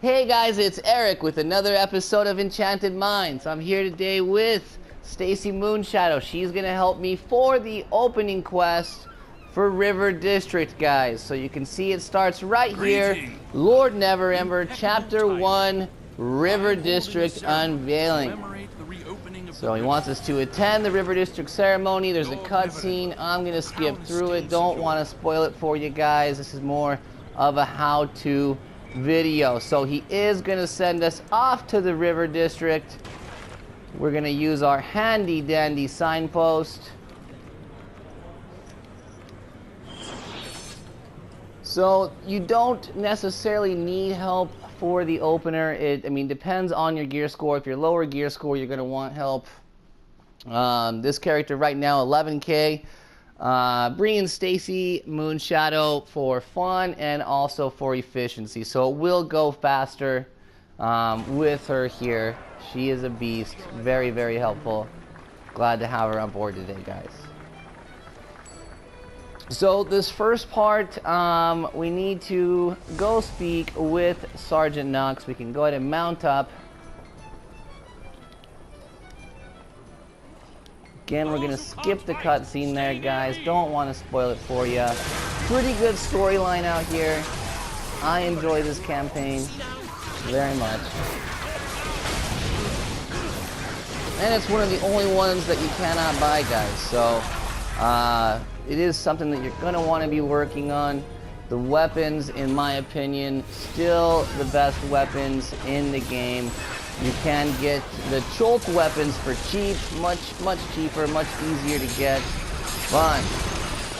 Hey guys, it's Eric with another episode of Enchanted Minds. I'm here today with Stacy Moonshadow. She's gonna help me for the opening quest for River District, guys. So you can see it starts right here. Lord Neverwinter, Chapter 1, River District Unveiling. So he wants us to attend the River District ceremony. There's a cutscene. I'm gonna skip through it. Don't want to spoil it for you guys. This is more of a how-to video. So he is gonna send us off to the River District. We're gonna use our handy dandy signpost. So you don't necessarily need help for the opener. I mean, depends on your gear score. If you're lower gear score, you're gonna want help. This character right now, 11K. Bringing Stacy Moonshadow for fun and also for efficiency. So it will go faster with her here. She is a beast. Very, very helpful. Glad to have her on board today, guys. So this first part, we need to go speak with Sergeant Knox. We can go ahead and mount up. Again, we're going to skip the cutscene there, guys. Don't want to spoil it for you. Pretty good storyline out here. I enjoy this campaign very much. And it's one of the only ones that you cannot buy, guys. So, it is something that you're going to want to be working on. The weapons, in my opinion, still the best weapons in the game. You can get the choke weapons for cheap, much cheaper, much easier to get. But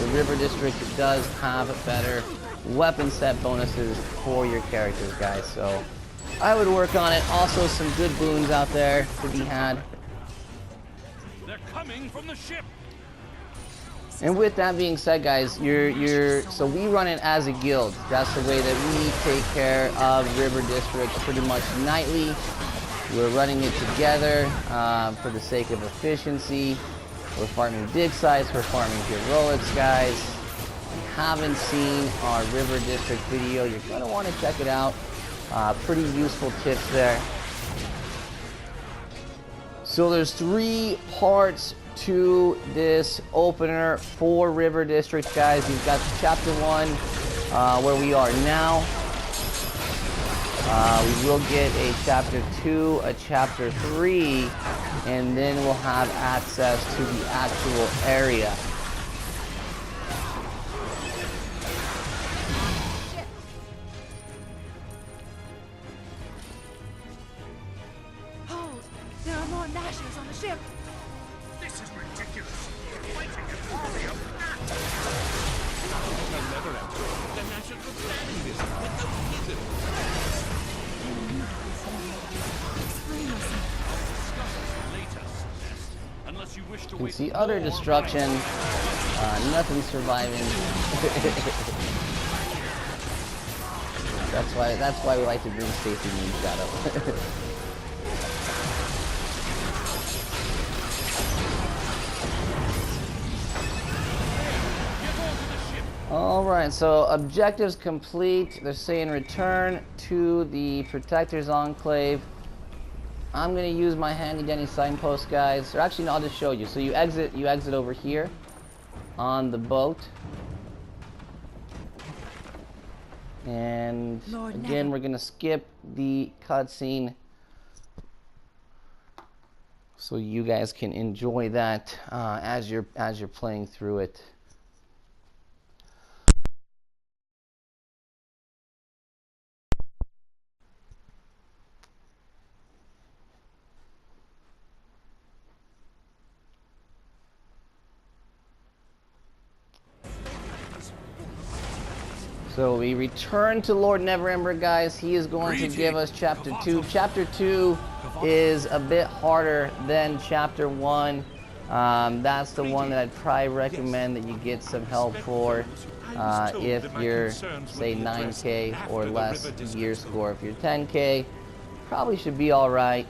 the River District does have better weapon set bonuses for your characters, guys. So I would work on it. Also, some good boons out there to be had. They're coming from the ship. And with that being said, guys, so we run it as a guild. That's the way that we take care of River District pretty much nightly. We're running it together for the sake of efficiency. We're farming dig sites, we're farming heroics, guys. If you haven't seen our River District video, you're going to want to check it out. Pretty useful tips there. So there's 3 parts to this opener for River District, guys. You've got Chapter 1, where we are now. We will get a Chapter 2, a Chapter 3, and then we'll have access to the actual area. Hold! There are more Nashers on the ship! This is ridiculous. Fighting an army of gnats. The Neverwinter. The Nashers were planning this with no reason. You can see utter destruction, nothing surviving. that's why we like to bring Stacy Moonshadow. Alright, so objectives complete. They're saying return to the Protector's Enclave. I'm gonna use my handy dandy signpost, guys. Or actually, no, I'll just show you. So you exit over here on the boat. And again, we're gonna skip the cutscene so you guys can enjoy that as you're playing through it. So we return to Lord Neverwinter, guys. He is going to give us Chapter 2. Chapter 2 is a bit harder than Chapter 1. That's the one that I'd probably recommend that you get some help for if you're, say, 9K or less gear score. If you're 10K, probably should be all right,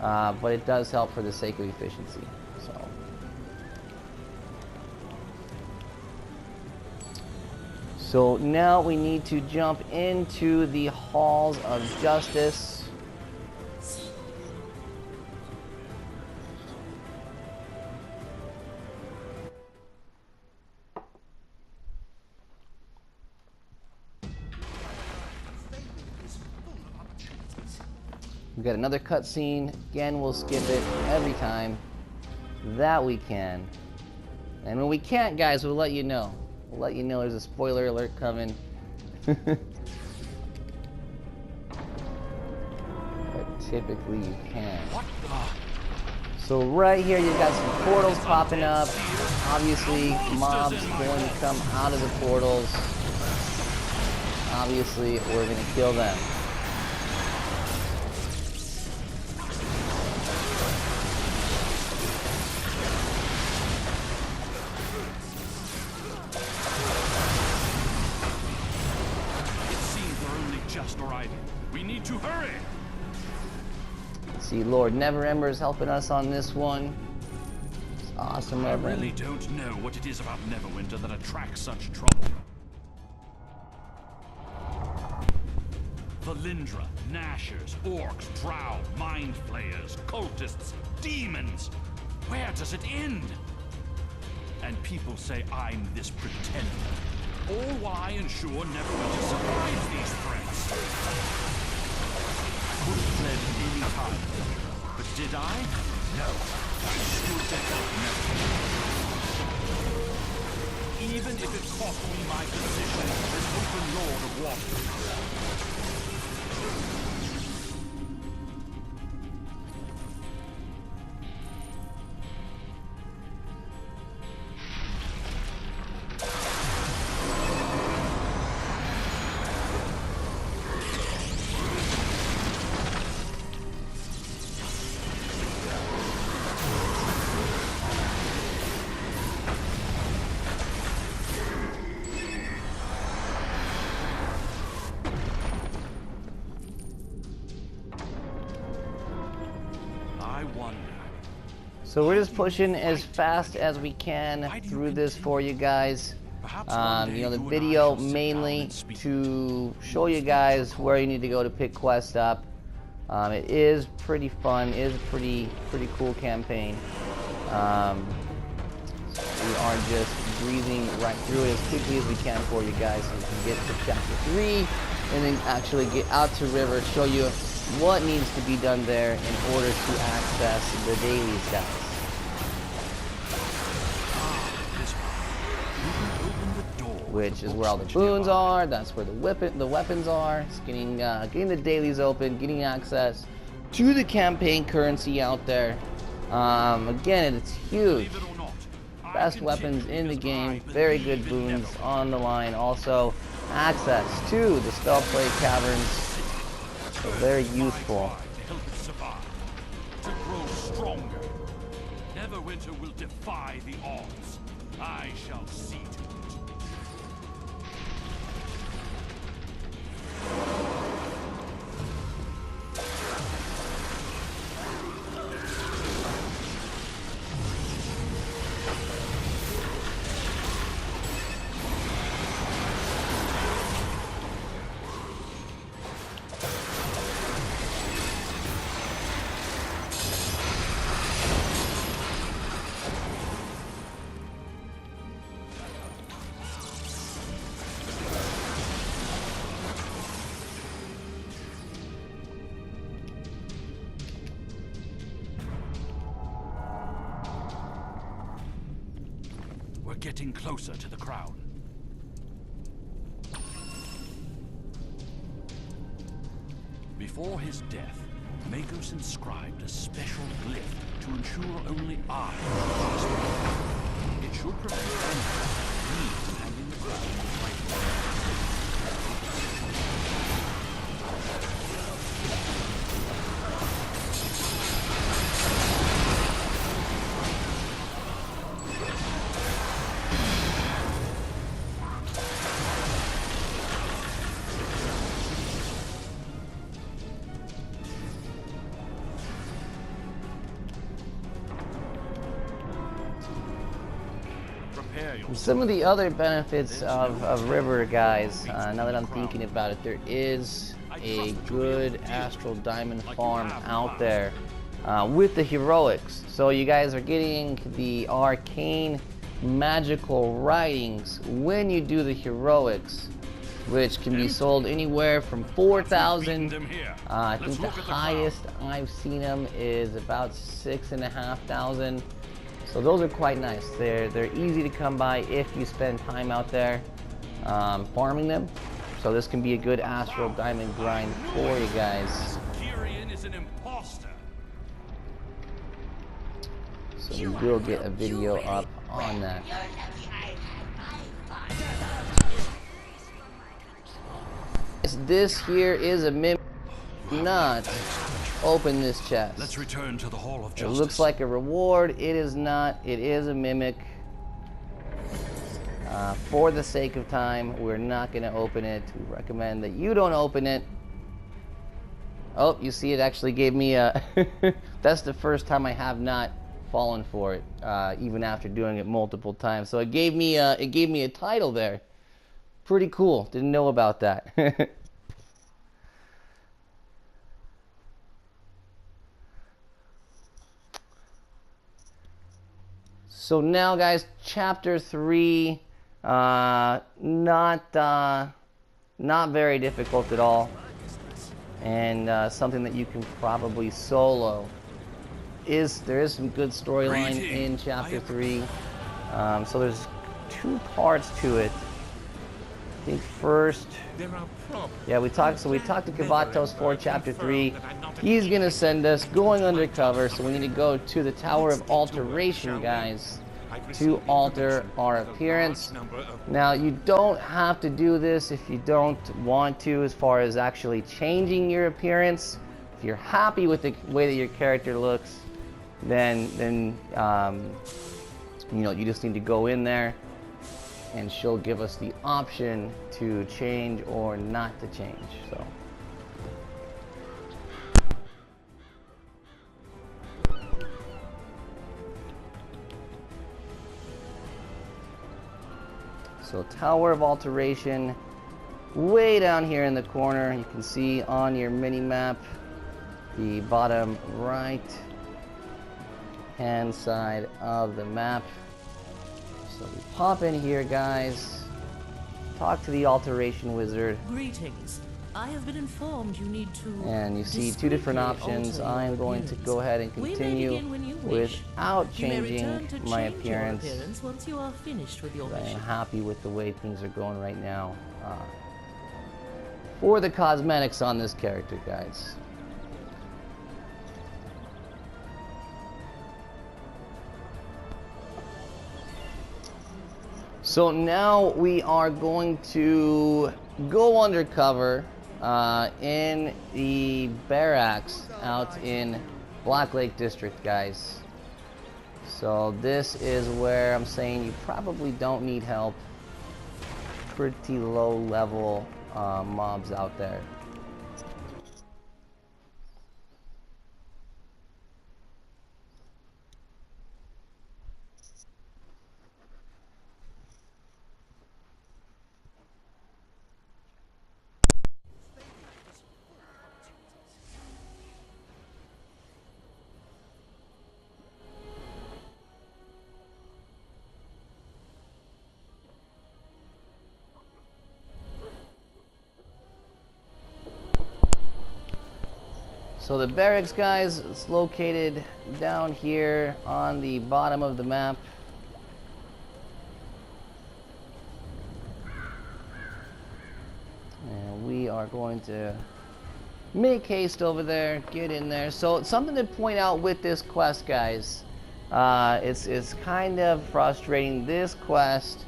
but it does help for the sake of efficiency. So now we need to jump into the halls of justice. We got another cutscene. Again, we'll skip it every time that we can. And when we can't, guys, we'll let you know. We'll let you know there's a spoiler alert coming. But typically you can. So right here you've got some portals popping up. Obviously, mobs going to come out of the portals. Obviously, we're going to kill them. We need to hurry! See, Lord Neverwinter is helping us on this one. It's awesome of him. I really don't know what it is about Neverwinter that attracts such trouble. Valindra, Nashers, Orcs, Drow, Mind Flayers, Cultists, Demons. Where does it end? And people say I'm this pretender. All while I ensure Neverwinter survives these threats. I could have fled any time, but did I? No. I stood to help Neverwinter. Even if it cost me my position as Open Lord of Water. So we're just pushing as fast as we can through this for you guys. You know, the video mainly to show you guys where you need to go to pick quests up. It is pretty fun. It is a pretty cool campaign. We are just breezing right through it as quickly as we can for you guys, so we can get to chapter 3 and then actually get out to River, show you what needs to be done there in order to access the dailies, guys. Which is where all the boons are. That's where the weapons are. It's getting the dailies open, getting access to the campaign currency out there. Again, it's huge. Best weapons in the game. Very good boons on the line. Also, access to the Spellplay Caverns. So very useful. To grow stronger. Neverwinter will defy the odds. I shall see to it. We're getting closer to the crown. Before his death, Magos inscribed a special glyph to ensure only I pass through. It should prevent anyone from me from handing the crown to the right. Prepare prepare yourself. Some of the other benefits of River, guys, now that I'm thinking about it, there is a good astral diamond farm out there with the heroics. So you guys are getting the arcane magical writings when you do the heroics, which can be sold anywhere from 4,000. I think the highest I've seen them is about 6,500. So those are quite nice. They're easy to come by if you spend time out there farming them. So this can be a good astral diamond grind for you guys. Is an imposter. So we will get a video up on that. This here is a mimic. Do not open this chest. Let's return to the Hall of Justice. It looks like a reward. It is not. It is a mimic. For the sake of time, we're not going to open it. We recommend that you don't open it. Oh, you see, it actually gave me a... That's the first time I have not fallen for it, even after doing it multiple times. So it gave me a title there. Pretty cool. Didn't know about that. So now, guys, chapter 3, not very difficult at all, and something that you can probably solo. There is some good storyline in chapter 3. So there's 2 parts to it. I think first, yeah, we talked to Kavatos for chapter 3. He's gonna send us going undercover, so we need to go to the Tower of Alteration, guys, to alter our appearance. Now, you don't have to do this if you don't want to, as far as actually changing your appearance. If you're happy with the way that your character looks, then you know, you just need to go in there, and she'll give us the option to change or not to change. So Tower of Alteration, way down here in the corner. You can see on your mini map, the bottom right hand side of the map. So we pop in here, guys, talk to the Alteration Wizard. Greetings. I have been informed you need to... And you see 2 different options. I am going to go ahead and continue without changing my appearance. Once you are finished with your I mission. am happy with the way things are going right now for the cosmetics on this character, guys. So now we are going to go undercover in the barracks out in Black Lake District, guys. So this is where I'm saying you probably don't need help. Pretty low level mobs out there. So the barracks, guys, it's located down here on the bottom of the map. And we are going to make haste over there, get in there. So something to point out with this quest, guys, it's kind of frustrating. This quest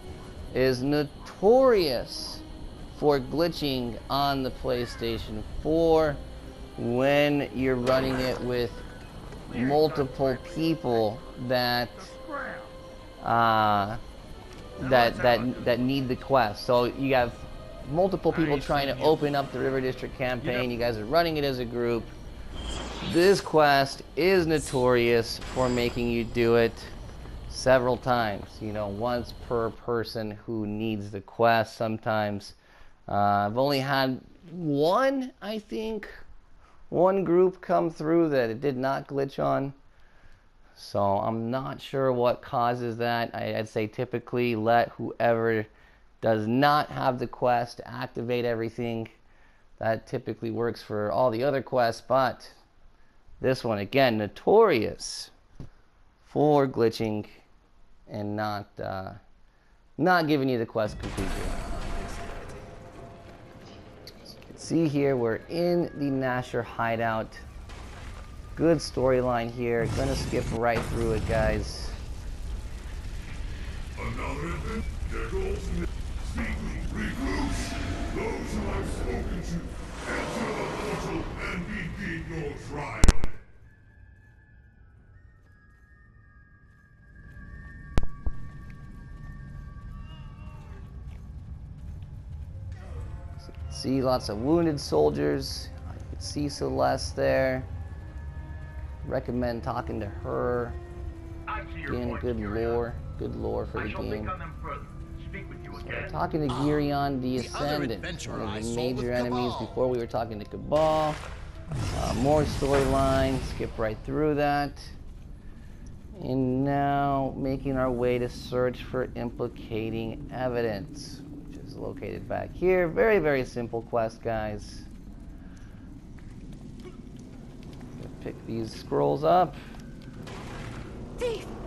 is notorious for glitching on the PlayStation 4 when you're running it with multiple people that need the quest. So you have multiple people trying to open up the River District campaign. You guys are running it as a group. This quest is notorious for making you do it. several times, you know, once per person who needs the quest. Sometimes I've only had one, I think, one group come through that it did not glitch on. So I'm not sure what causes that. I'd say typically let whoever does not have the quest activate everything. That typically works for all the other quests, but this one, again, notorious for glitching and not giving you the quest completely. As you can see here, we're in the Nasher hideout. Good storyline here. Gonna skip right through it, guys. Another event, their goals speedily recruits those who I've spoken to. Enter the portal and begin your trial. See lots of wounded soldiers. You can see Celeste there. Recommend talking to her. Again, good lore for the game. So we're talking to Girion the Ascendant, one of the major enemies. Before we were talking to Cabal. More storyline. Skip right through that. And now making our way to search for implicating evidence, which is located back here. Very, very simple quest, guys. Pick these scrolls up.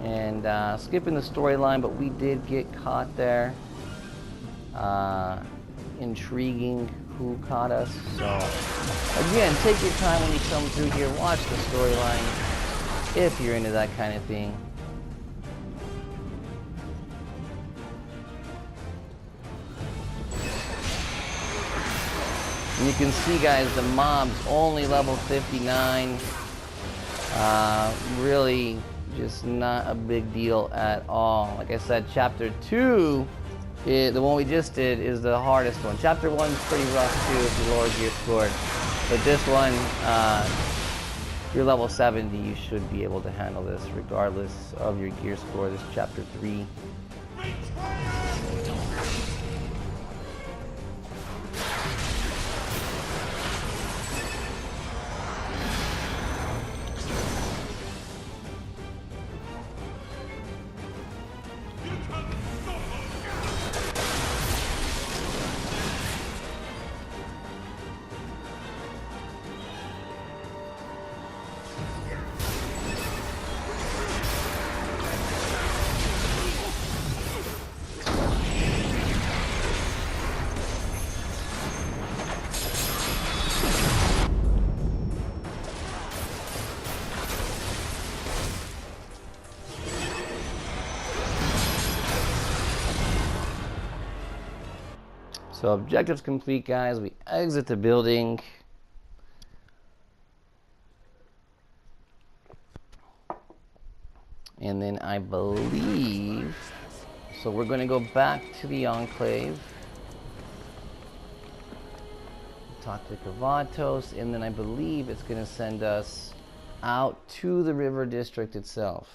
And skipping the storyline, but we did get caught there. Intriguing who caught us. So again, take your time when you come through here. Watch the storyline if you're into that kind of thing. And you can see, guys, the mob's only level 59. Really just not a big deal at all. Like I said, chapter 2, the one we just did, is the hardest one. Chapter 1 is pretty rough too if you lower gear score. But this one, if you're level 70, you should be able to handle this regardless of your gear score. This is chapter 3. So objectives complete, guys. We exit the building. And then I believe, so we're going to go back to the Enclave. Talk to Kavatos, and then I believe it's going to send us out to the River District itself.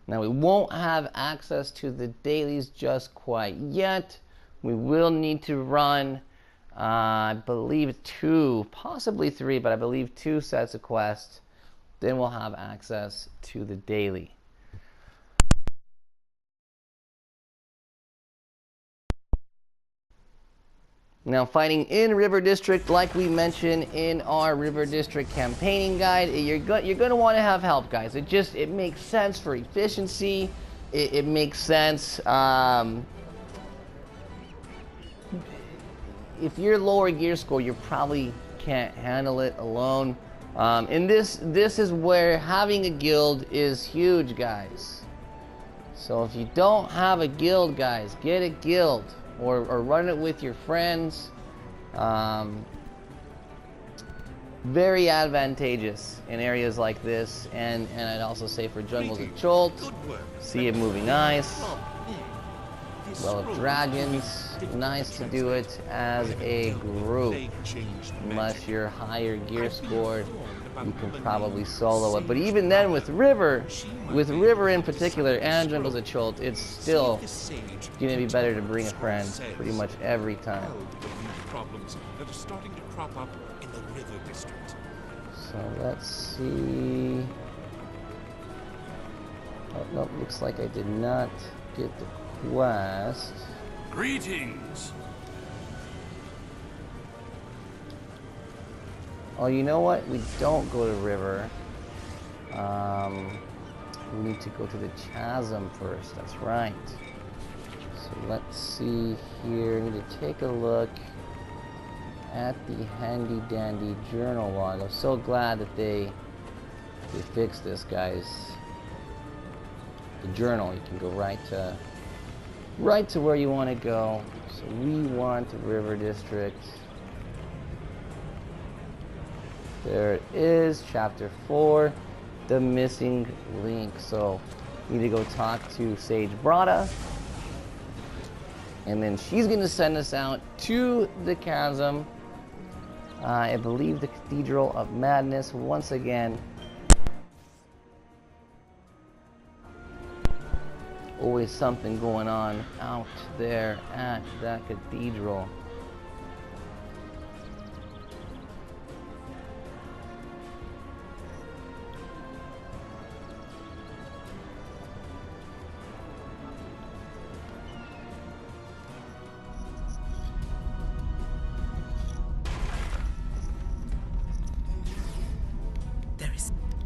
Now we won't have access to the dailies just quite yet. We will need to run, I believe 2, possibly 3, but I believe 2 sets of quests. Then we'll have access to the daily. Now, fighting in River District, like we mentioned in our River District campaigning guide, you're going to want to have help, guys. It makes sense for efficiency. It makes sense. If you're lower gear score, you probably can't handle it alone. And this is where having a guild is huge, guys. So if you don't have a guild, guys, get a guild or run it with your friends. Very advantageous in areas like this, and I'd also say for jungles of Cholt, Sea of Moving Ice, Well of Dragons. nice to do it as a group. Unless you're higher gear scored, you can probably solo it. But even then, with River in particular, and Jungle's a Chult, it's still gonna be better to bring a friend pretty much every time. Problems that are starting to crop up in the River District. So let's see. Oh, nope, looks like I did not get the quest. Greetings. Oh, you know what? We don't go to River. We need to go to the Chasm first. That's right. So let's see here. I need to take a look at the handy dandy journal log. I'm so glad that they fixed this, guys. The journal, you can go right to where you want to go. So we want the River District. There it is, chapter 4, the missing link. So we need to go talk to Sage Brada, and then she's gonna send us out to the chasm. I believe the Cathedral of Madness once again. Always something going on out there at that cathedral.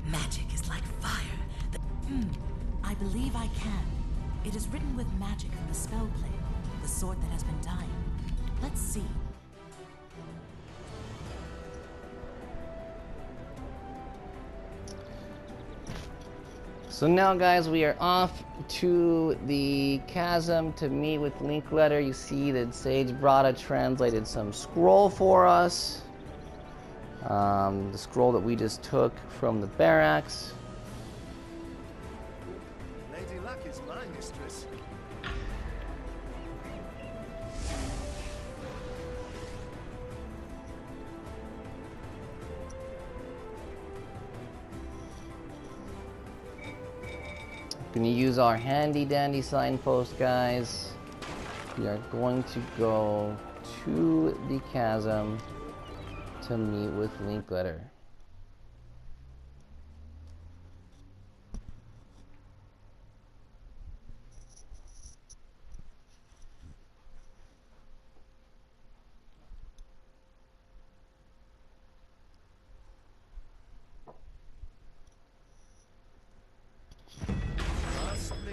Magic is like fire. I believe I can. It is written with magic from the spell plane, the sort that has been dying. Let's see. So now, guys, we are off to the chasm to meet with Linkletter. You see that Sage Brada translated some scroll for us. The scroll that we just took from the barracks. Lady Luck is my mistress. Gonna use our handy dandy signpost, guys. We are going to go to the chasm to meet with Linkletter. Trust me.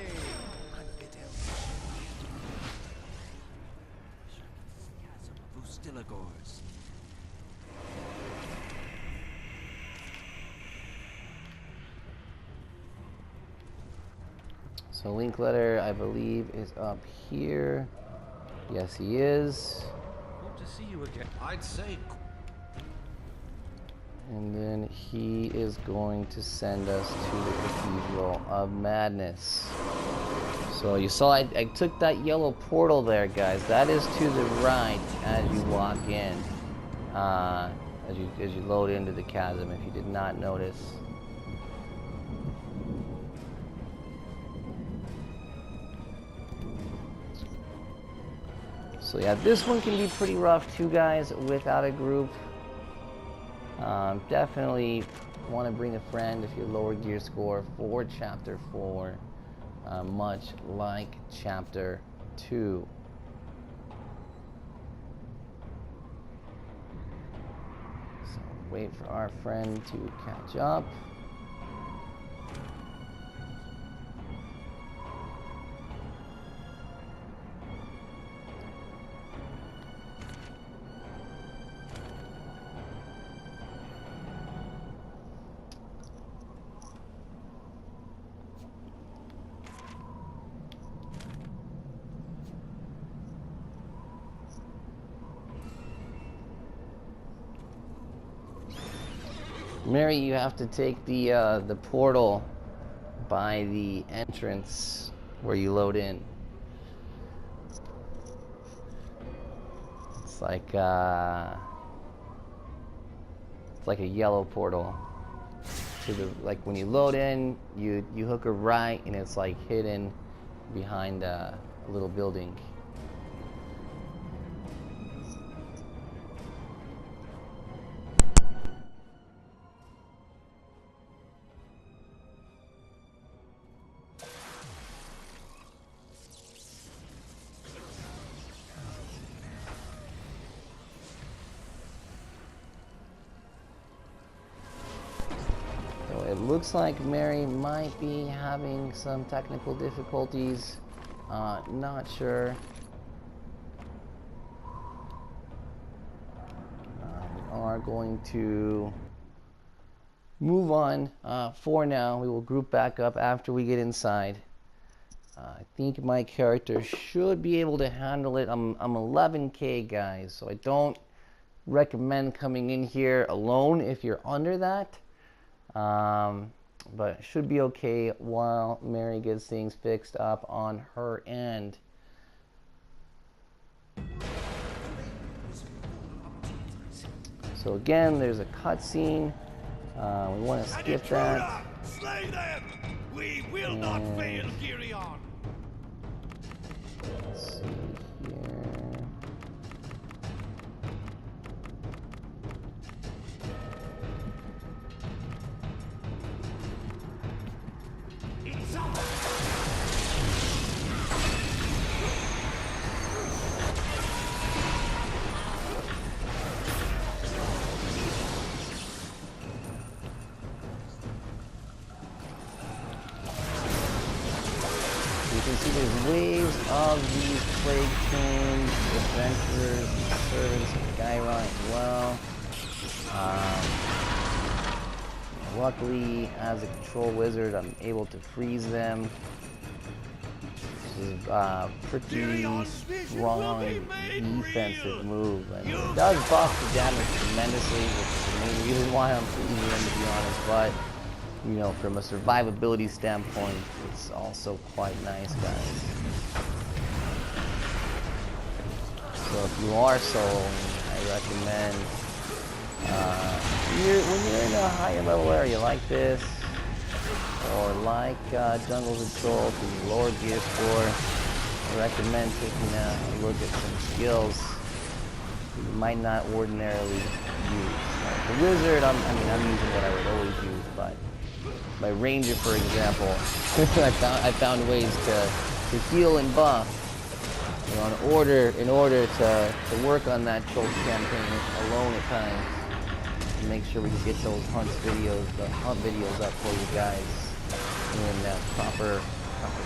So Linkletter, I believe, is up here. Yes, he is. Good to see you again. I'd say. And then he is going to send us to the Cathedral of Madness. So you saw I took that yellow portal there, guys. That is to the right as you walk in. As you load into the chasm, if you did not notice. So yeah, this one can be pretty rough too, guys, without a group. Definitely want to bring a friend if you're lower gear score for Chapter 4, much like Chapter 2. So wait for our friend to catch up. Mary, you have to take the portal by the entrance where you load in. like a yellow portal. To the, like when you load in, you hook a right, and it's like hidden behind a little building. It looks like Mary might be having some technical difficulties. Not sure. We are going to move on for now. We will group back up after we get inside. I think my character should be able to handle it. I'm 11K, guys, so I don't recommend coming in here alone if you're under that. But it should be okay while Mary gets things fixed up on her end. So again, there's a cutscene. We want to skip that. Slay them! We will not fail, Girion! Let's see here. You can see there's waves of these plague chains, adventurers, servants of Gyron as well. Luckily, as a control wizard, I'm able to freeze them. This is a pretty strong defensive move, and it does buff the damage tremendously, which is the main reason why I'm freezing them, to be honest. But you know, from a survivability standpoint, it's also quite nice, guys. So if you are soloing, I recommend when you're in a higher level area like this, or like Jungle Control to the lower gear score, I recommend taking a look at some skills you might not ordinarily use. Like the wizard, I'm using what I would always use, but my ranger, for example, I found ways to heal and buff, you know, in order to work on that choke campaign alone at times, and make sure we can get those hunt videos up for you guys in proper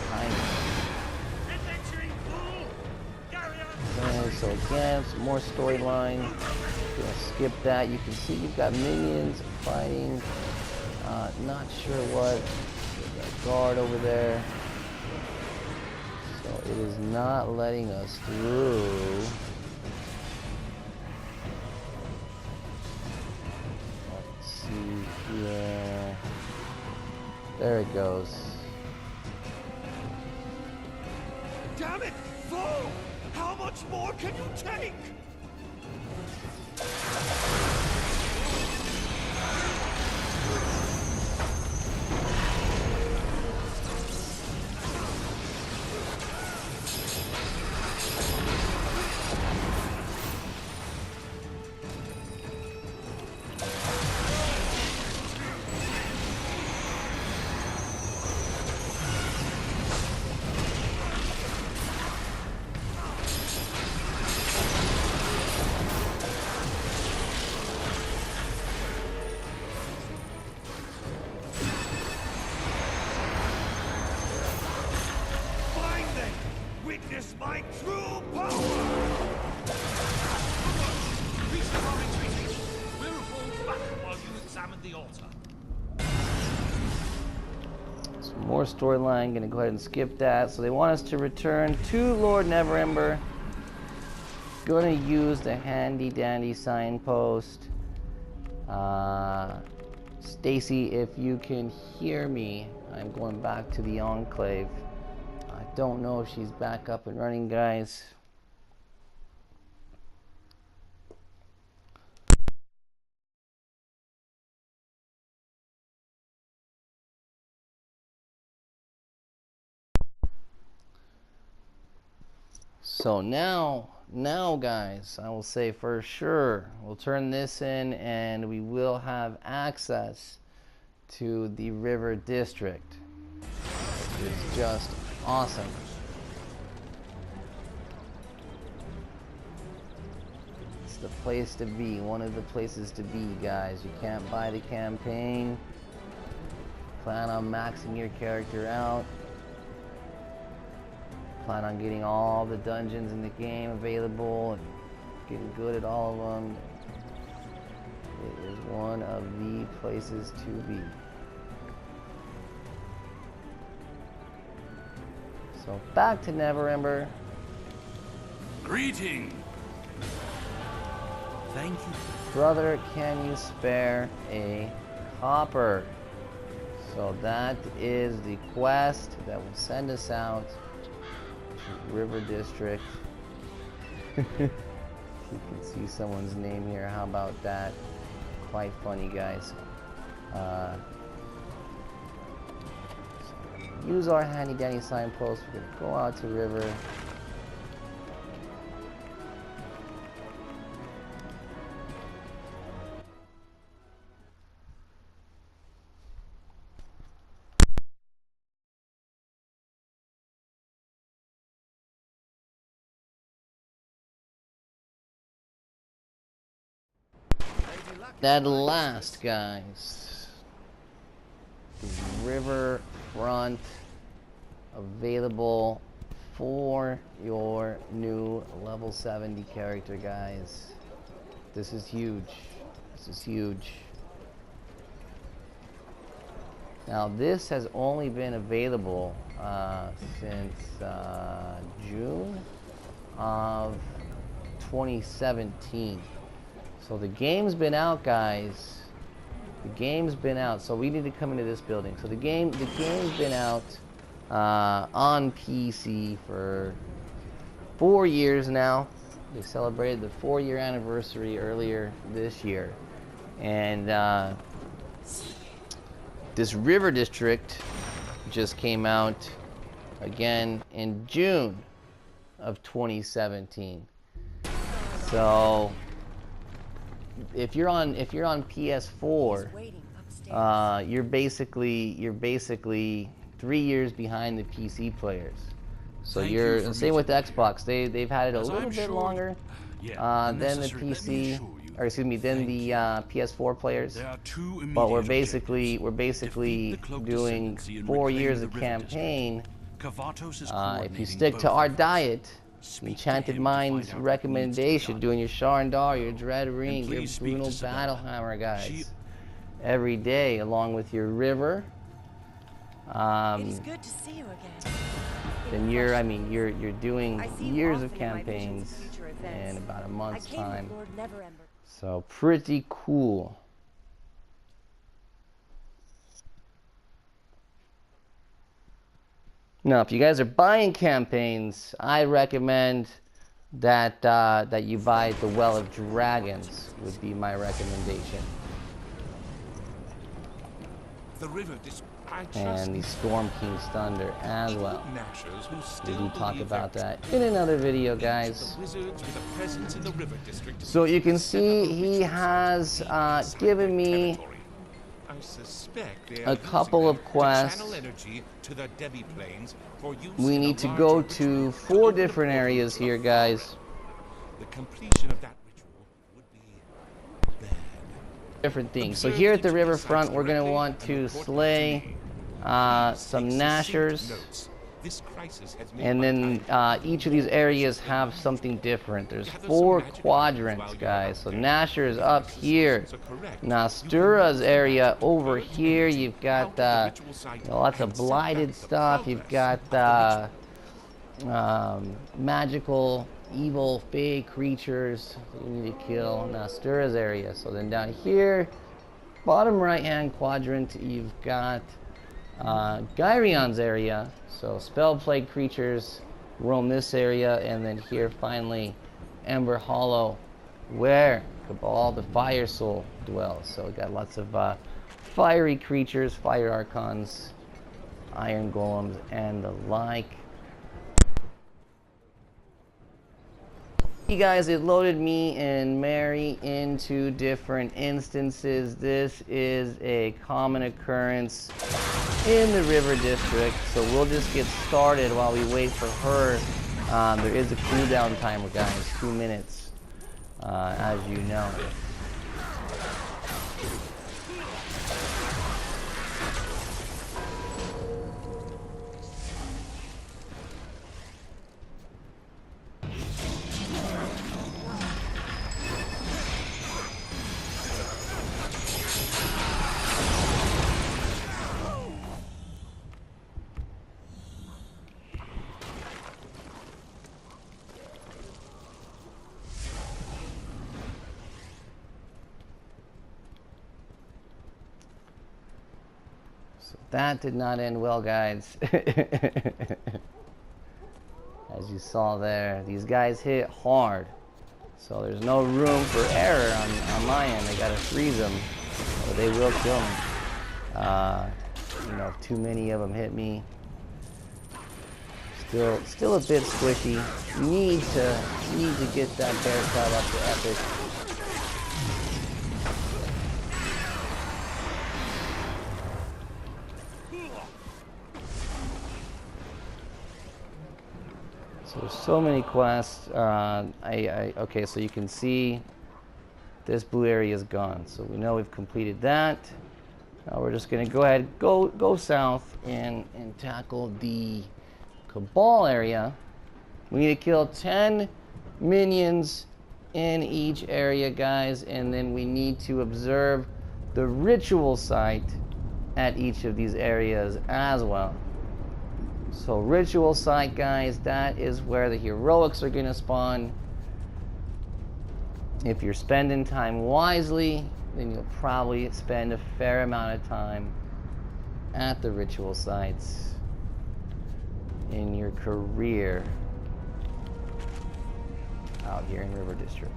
timing. Okay, so again, some more storyline. Gonna skip that. You can see you've got minions fighting. Not sure what. There's a guard over there. So it is not letting us through. Let's see here. There it goes. Damn it, fool! How much more can you take? Witness my true power! Reach the retreat. We'll hold back while you examine the altar. Some more storyline, gonna go ahead and skip that. So they want us to return to Lord Neverwinter. Gonna use the handy dandy signpost. Stacy, if you can hear me, I'm going back to the Enclave. I don't know if she's back up and running, guys. So now guys, I will say for sure, we'll turn this in and we will have access to the River District. It's just awesome. It's the place to be, one of the places to be, guys. You can't buy the campaign. Plan on maxing your character out. Plan on getting all the dungeons in the game available and getting good at all of them. It is one of the places to be. So back to Neverwinter. Greeting. Thank you. Brother, can you spare a copper? So that is the quest that will send us out to River District. You can see someone's name here. How about that? Quite funny, guys. So use our handy dandy signpost. We're gonna go out to River. At last, guys, the riverfront available for your new level 70 character, guys. This is huge. This is huge. Now, this has only been available since June of 2017. So the game's been out, guys. The game's been out. So we need to come into this building. So the game's been out on PC for 4 years now. They celebrated the 4-year anniversary earlier this year, and this River District just came out again in June of 2017. So if you're on PS4, you're basically 3 years behind the PC players. So you're the same with Xbox. They've had it a little bit longer than the PC, or excuse me, than the PS4 players. But we're basically doing 4 years of campaign. If you stick to our diet, Enchanted Minds recommendation, doing your Sharndar, your Dread Ring, your Brutal Battlehammer, guys, every day, along with your River. It is good to see you again. Then you're doing years of campaigns in about a month's time. So pretty cool. Now, if you guys are buying campaigns, I recommend that that you buy the Well of Dragons. Would be my recommendation. The river And the Storm King's Thunder as well. We do talk about that in another video, guys. So you can see he has given me a couple of quests. We need to go to 4 different areas here, guys. The completion of that ritual would be bad. Different things. So here at the riverfront, we're going to want to slay some Nashers. And then each of these areas have something different. There's 4 quadrants, guys. So Nasher is up here. Nastura's area over here. You've got lots of blighted stuff. You've got magical, evil, fey creatures that you need to kill. Nastura's area. So then down here, bottom right-hand quadrant, you've got Gyrion's area. So spell plague creatures roam this area, and then here finally Ember Hollow, where Cabal the Fire Soul dwells. So we got lots of fiery creatures, fire archons, iron golems, and the like. You guys, it loaded me and Mary into different instances. This is a common occurrence in the River District, so we'll just get started while we wait for her. There is a cooldown timer, guys, 2 minutes, as you know. That did not end well, guys. As you saw there, these guys hit hard. So there's no room for error on my end. They gotta freeze them, or they will kill me. You know, if too many of them hit me. Still a bit squishy. You need to get that bear cut up to epic. There's so many quests. Okay, so you can see this blue area is gone. So we know we've completed that. Now we're just gonna go ahead, go south and tackle the Cabal area. We need to kill 10 minions in each area, guys, and then we need to observe the ritual site at each of these areas as well. So ritual site, guys, that is where the heroics are gonna spawn. If you're spending time wisely, then you'll probably spend a fair amount of time at the ritual sites in your career out here in River District.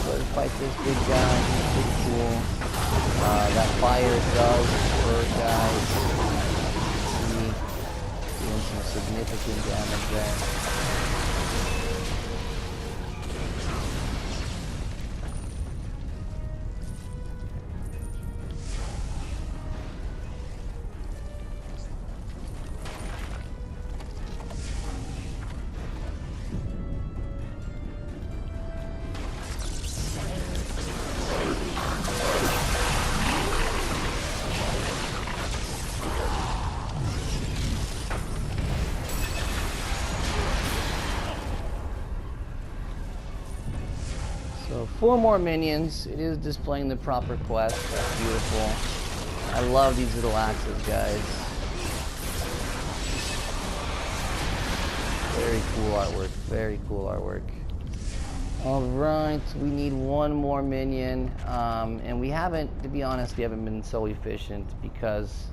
Let's fight this big guy. He's pretty cool. That fire does hurt, guys. See, doing some significant damage there. So 4 more minions. It is displaying the proper quest. That's beautiful. I love these little axes, guys. Very cool artwork. Very cool artwork. Alright, we need 1 more minion. And we haven't, to be honest, we haven't been so efficient because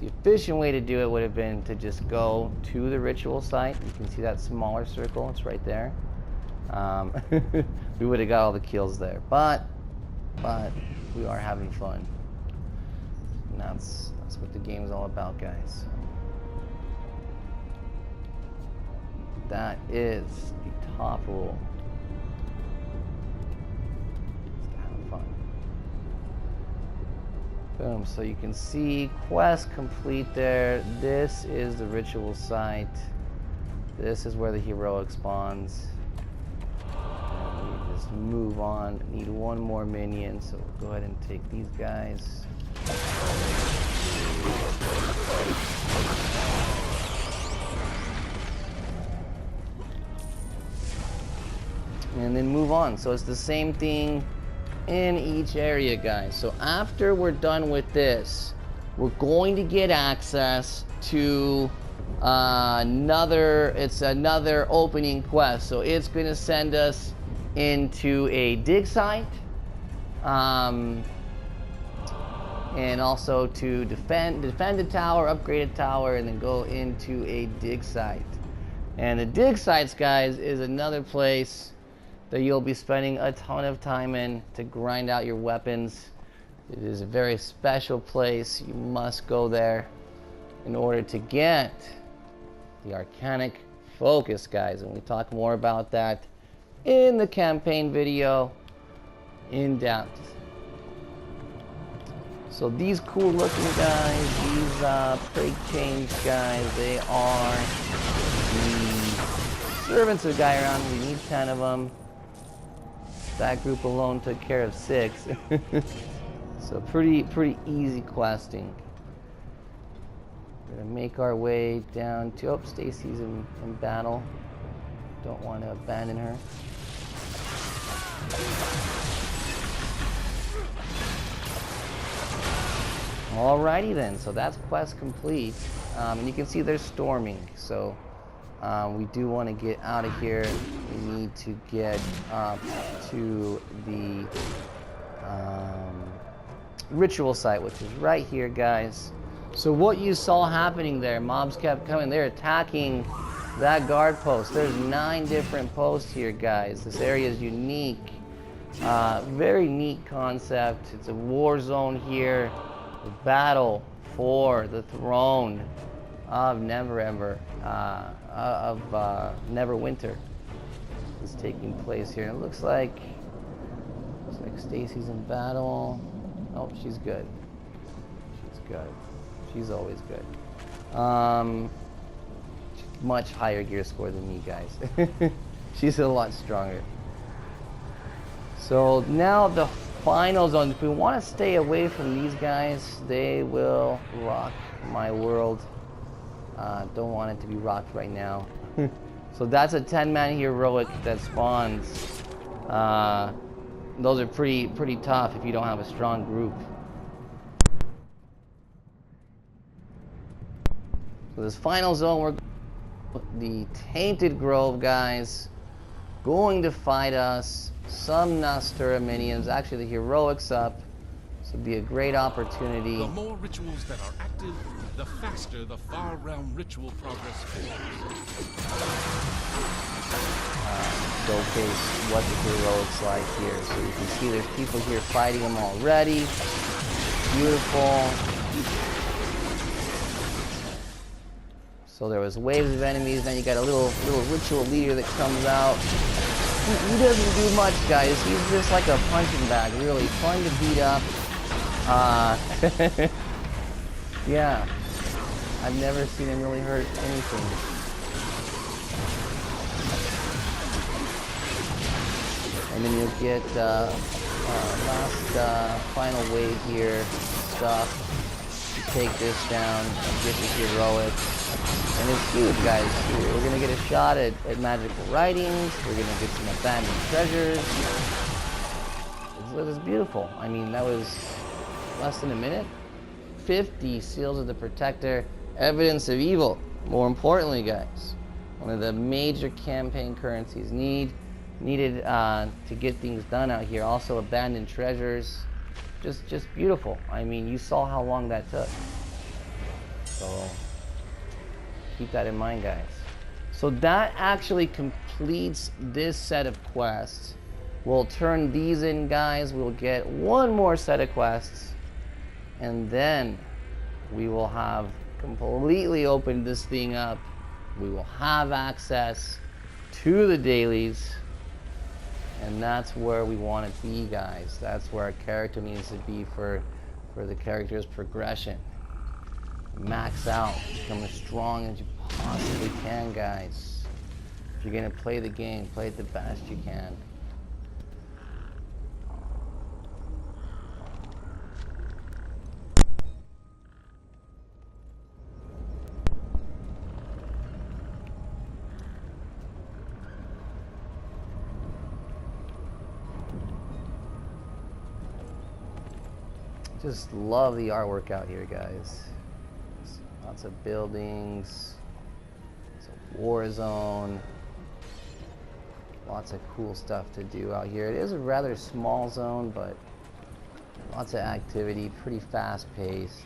the efficient way to do it would have been to just go to the ritual site. You can see that smaller circle. It's right there. We would have got all the kills there, but we are having fun, and that's what the game's all about, guys. That is the top rule. Just have fun. Boom. So you can see quest complete there. This is the ritual site. This is where the heroic spawns. Just move on. Need 1 more minion, so we'll go ahead and take these guys. And then move on. So it's the same thing in each area, guys. So after we're done with this, we're going to get access to another opening quest. So it's going to send us into a dig site, and also to defend a tower, upgrade a tower, and then go into a dig site. And the dig sites, guys, is another place that you'll be spending a ton of time in to grind out your weapons It is a very special place. You must go there in order to get the Arcanic Focus, guys. And we talk more about that in the campaign video in depth. So these cool looking guys, these plate change guys, they are the servants of Gairon. We need 10 of them. That group alone took care of 6. So pretty easy questing. We're gonna make our way down to, oh, Stacy's in battle. Don't want to abandon her. Alrighty then, so that's quest complete. And you can see they're storming, so we do want to get out of here. We need to get up to the ritual site, which is right here, guys. So what you saw happening there, mobs kept coming. They're attacking that guard post. There's 9 different posts here, guys. This area is unique. Very neat concept. It's a war zone here. The battle for the throne of Neverwinter is taking place here. And it looks like Stacy's in battle. Oh, she's good. She's good. She's always good. Much higher gear score than me, guys. She's a lot stronger. So now the final zone. If we want to stay away from these guys, they will rock my world. Don't want it to be rocked right now. So that's a 10-man heroic that spawns. Those are pretty tough if you don't have a strong group. So this final zone, we're the Tainted Grove guys going to fight us. Some Nastura minions, actually the heroics up. This would be a great opportunity. The more rituals that are active, the faster the far realm ritual progress forms. Showcase what the heroics like here. So you can see there's people here fighting them already. Beautiful. So there was waves of enemies, then you got a little ritual leader that comes out. He doesn't do much, guys. He's just like a punching bag, really fun to beat up. Yeah, I've never seen him really hurt anything. And then you'll get last final wave here stuff. Take this down and get the heroics. And it's huge, guys. We're gonna get a shot at magical writings. We're gonna get some abandoned treasures. It's beautiful. I mean, that was less than a minute. 50 seals of the protector, evidence of evil. More importantly, guys, one of the major campaign currencies needed to get things done out here. Also, abandoned treasures. Just beautiful. I mean, you saw how long that took. So keep that in mind, guys. So that actually completes this set of quests. We'll turn these in, guys. We'll get one more set of quests, and then we will have completely opened this thing up. We will have access to the dailies, and that's where we want to be, guys. That's where our character needs to be for the character's progression. Max out, become as strong as you possibly can, guys. If you're gonna play the game, play it the best you can. Just love the artwork out here, guys. Lots of buildings. It's a war zone. Lots of cool stuff to do out here. It is a rather small zone, but lots of activity, pretty fast paced.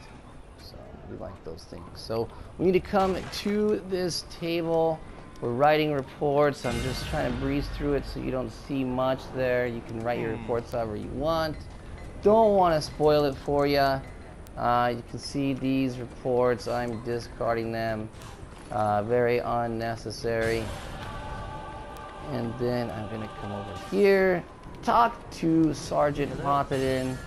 So we like those things. So we need to come to this table. We're writing reports. I'm just trying to breeze through it so you don't see much there. You can write your reports however you want. don't want to spoil it for you. You can see these reports. I'm discarding them. Very unnecessary. And then I'm going to come over here, talk to Sergeant Hoppedin.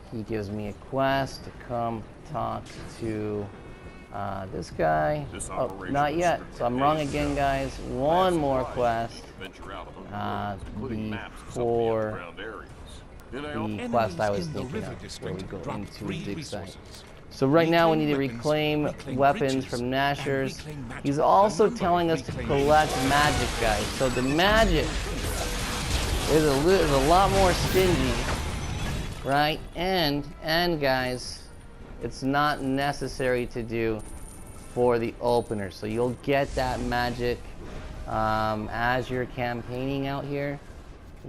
He gives me a quest to come talk to this guy. Oh, not yet. So I'm wrong again, guys. One more quest before the quest I was thinking of, where we go into dig site. So right now we need to reclaim weapons from Nashers. He's also telling us to collect magic, guys. So the magic is a lot more stingy, right? And guys, it's not necessary to do for the opener. So you'll get that magic as you're campaigning out here.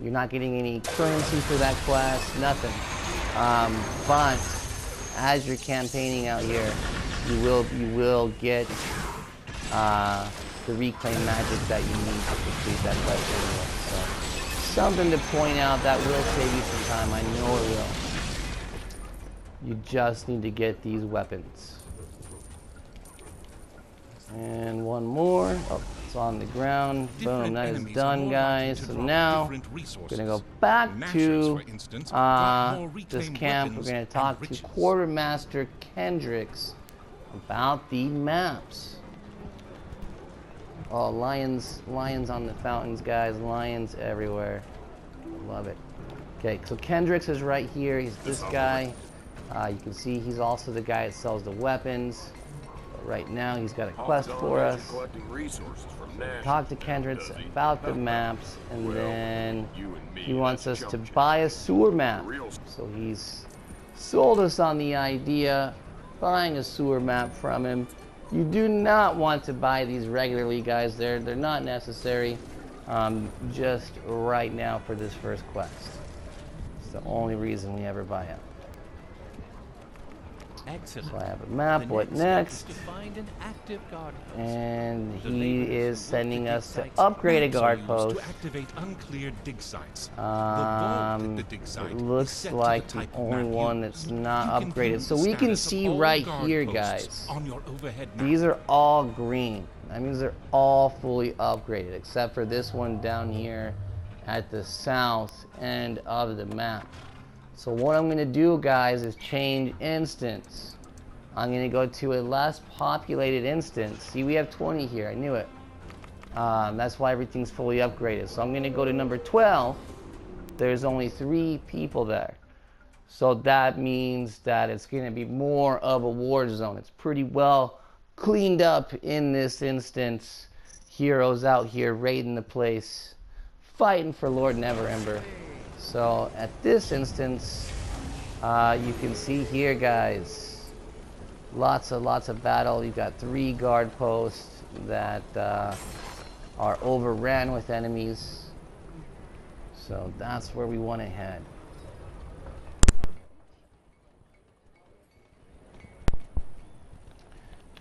You're not getting any currency for that quest, nothing. But as you're campaigning out here, you will get the reclaim magic that you need to complete that quest anyway. So something to point out that will save you some time. I know it will. You just need to get these weapons. And one more. Oh, it's on the ground. Boom, that is done, guys. So now we're gonna go back to this camp. We're gonna talk to Quartermaster Kendricks about the maps. Oh, lions on the fountains, guys. Lions everywhere. Love it. Okay, so Kendricks is right here. He's this guy. You can see he's also the guy that sells the weapons. Right now, he's got a quest for us. Talk to Kendricks about the maps, and then he wants us to buy a sewer map. So he's sold us on the idea, buying a sewer map from him. You do not want to buy these regularly, guys. They're not necessary. Just right now for this first quest. It's the only reason we ever buy it. Excellent. So I have a map. What next? To find an active guard post. And he is sending us to upgrade a guard post. To activate uncleared dig sites. It looks like the only one that's not upgraded. So we can see right here, guys. These are all green. That means they're all fully upgraded, except for this one down here at the south end of the map. So what I'm going to do, guys, is change instance. I'm going to go to a less populated instance. See, we have 20 here. I knew it. That's why everything's fully upgraded. So I'm going to go to number 12. There's only 3 people there. So that means that it's going to be more of a war zone. It's pretty well cleaned up in this instance. Heroes out here raiding the place, fighting for Lord Neverwinter. So at this instance, you can see here, guys, lots of battle. You've got 3 guard posts that are overran with enemies. So that's where we want to head.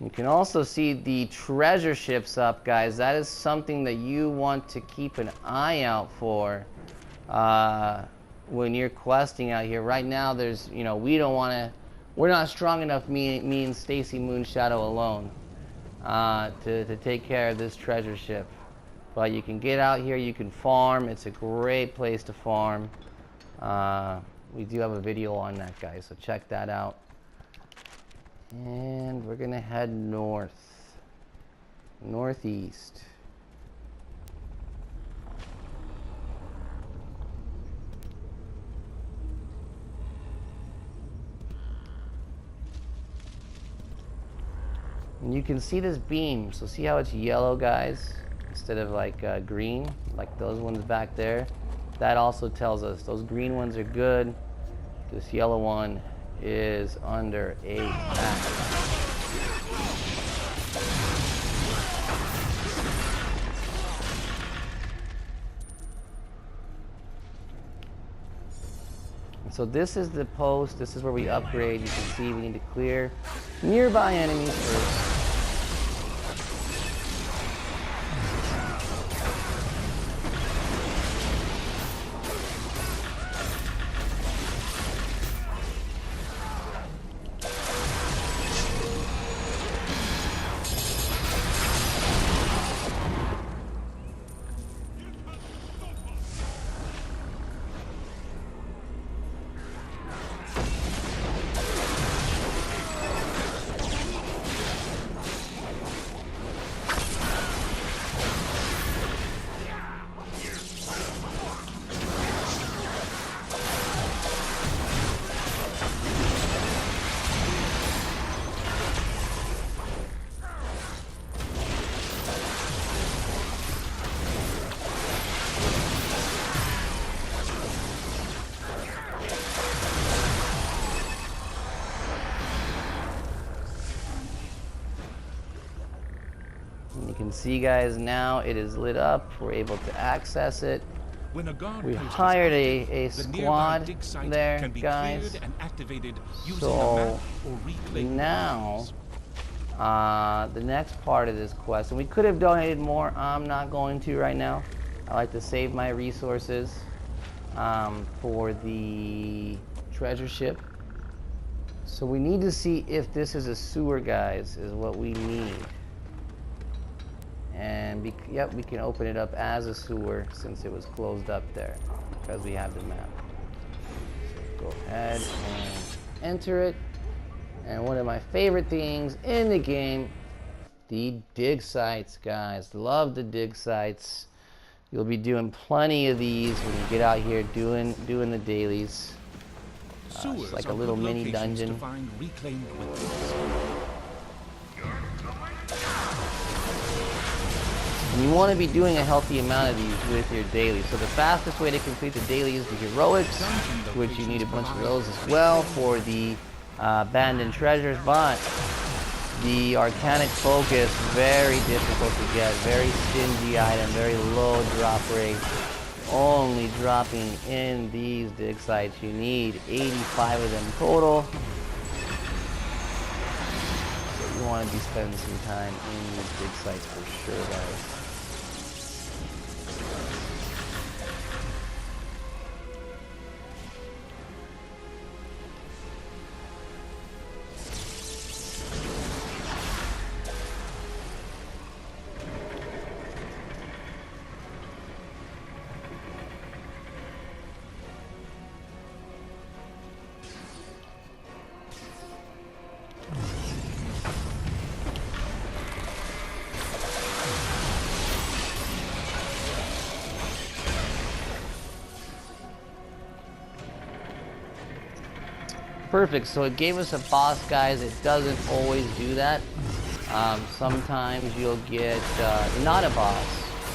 You can also see the treasure ships up, guys. That is something that you want to keep an eye out for. When you're questing out here. Right now, there's, we're not strong enough, me and Stacy Moonshadow alone, to take care of this treasure ship. But you can get out here, you can farm. It's a great place to farm. We do have a video on that, guys, so check that out. And we're gonna head northeast. And you can see this beam. So see how it's yellow, guys, instead of like green, like those ones back there. That also tells us those green ones are good. This yellow one is under attack. So this is the post. This is where we upgrade. You can see we need to clear nearby enemies first. can see, guys, now it is lit up. We're able to access it. When a guard We post is hired active, a the nearby squad dig site there, can be guys. cleared and activated using a So map or reclaimed now, items. the next part of this quest, and we could have donated more. I'm not going to right now. I like to save my resources for the treasure ship. So we need to see if this is a sewer, guys, is what we need. And yep, we can open it up as a sewer since it was closed up there because we have the map. So go ahead and enter it. And one of my favorite things in the game, the dig sites, guys. Love the dig sites. You'll be doing plenty of these when you get out here doing the dailies. It's like a little mini dungeon. To find reclaimed weapons. And you want to be doing a healthy amount of these with your dailies. So the fastest way to complete the daily is the heroics, which you need a bunch of those as well for the abandoned treasures. But the Arcanic Focus, very difficult to get, very stingy item, very low drop rate. Only dropping in these dig sites. You need 85 of them total. So you want to be spending some time in these dig sites for sure, guys. Perfect, so it gave us a boss, guys. It doesn't always do that. Sometimes you'll get not a boss,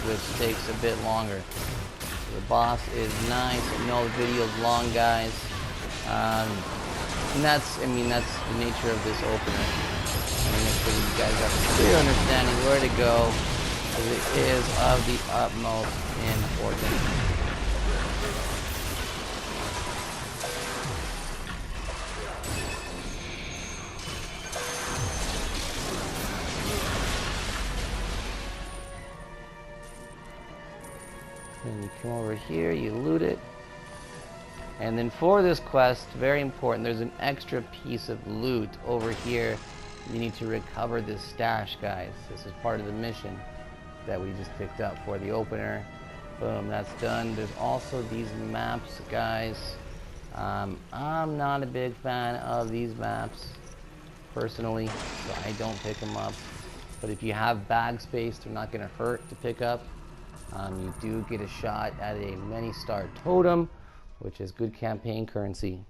which takes a bit longer. The boss is nice. I know the video's long, guys. And that's the nature of this opener. I mean, make sure you guys have a clear understanding where to go, because it is of the utmost importance. And you come over here, you loot it. And then for this quest, very important, there's an extra piece of loot over here. You need to recover this stash, guys. This is part of the mission that we just picked up for the opener. Boom, that's done. There's also these maps, guys. I'm not a big fan of these maps, personally, so I don't pick them up. But if you have bag space, they're not going to hurt to pick up. You do get a shot at a many-star totem, which is good campaign currency.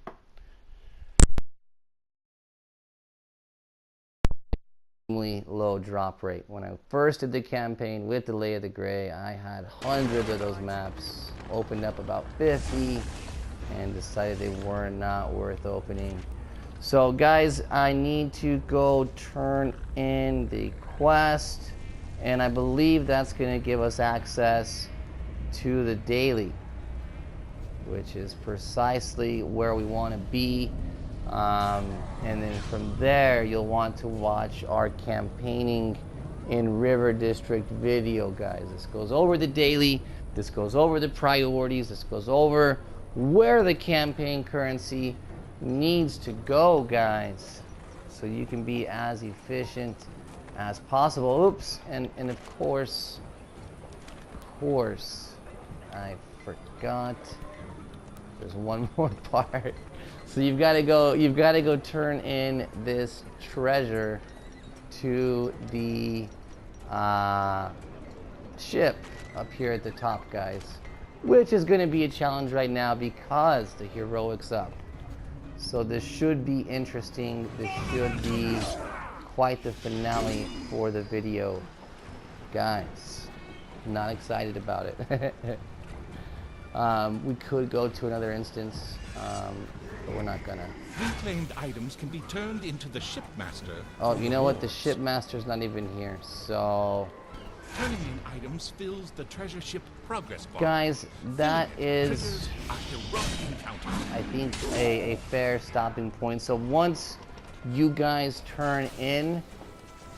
Low drop rate. When I first did the campaign with the Lay of the Grey, I had hundreds of those maps, opened up about 50, and decided they were not worth opening. So guys, I need to go turn in the quest. And I believe that's going to give us access to the daily, which is precisely where we want to be. And then from there, you'll want to watch our campaigning in River District video, guys. This goes over the daily, this goes over the priorities, this goes over where the campaign currency needs to go, guys, so you can be as efficient as possible. Oops, and of course, I forgot. There's one more part. So you've got to go turn in this treasure to the ship up here at the top, guys, which is going to be a challenge right now because the heroic's up. So this should be interesting. This should be quite the finale for the video, guys. I'm not excited about it. We could go to another instance, but we're not gonna. Reclaimed items can be turned into the shipmaster. Oh, you know what? The shipmaster's not even here, so Turning in items fills the treasure ship progress bar. Guys, that Filling it is, triggers a heroic encounter. I think, a fair stopping point. So once you guys turn in,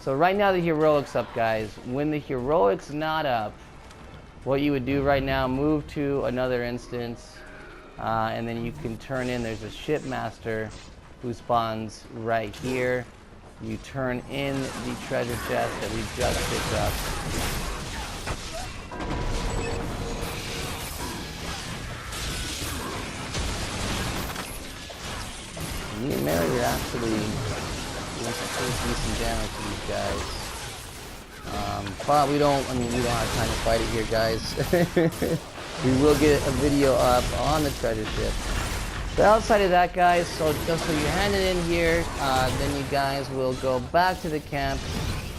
so right now the heroic's up, guys. When the heroic's not up, what you would do right now, move to another instance, and then you can turn in. There's a shipmaster who spawns right here. You turn in the treasure chest that we just picked up. Me and Mary are actually doing some pretty decent damage to these guys. But we don't have time to fight it here, guys. We will get a video up on the treasure ship. But outside of that, guys, so just so you hand it in here, then you guys will go back to the camp.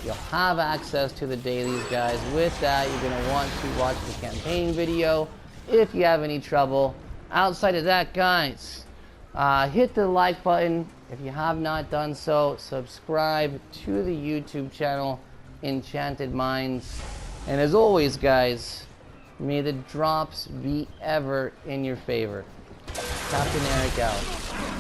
You'll have access to the dailies, guys. With that, you're going to want to watch the campaign video if you have any trouble. Outside of that, guys, hit the like button if you have not done so. Subscribe to the YouTube channel, Enchanted Minds. And as always, guys, may the drops be ever in your favor. Captain Eric out.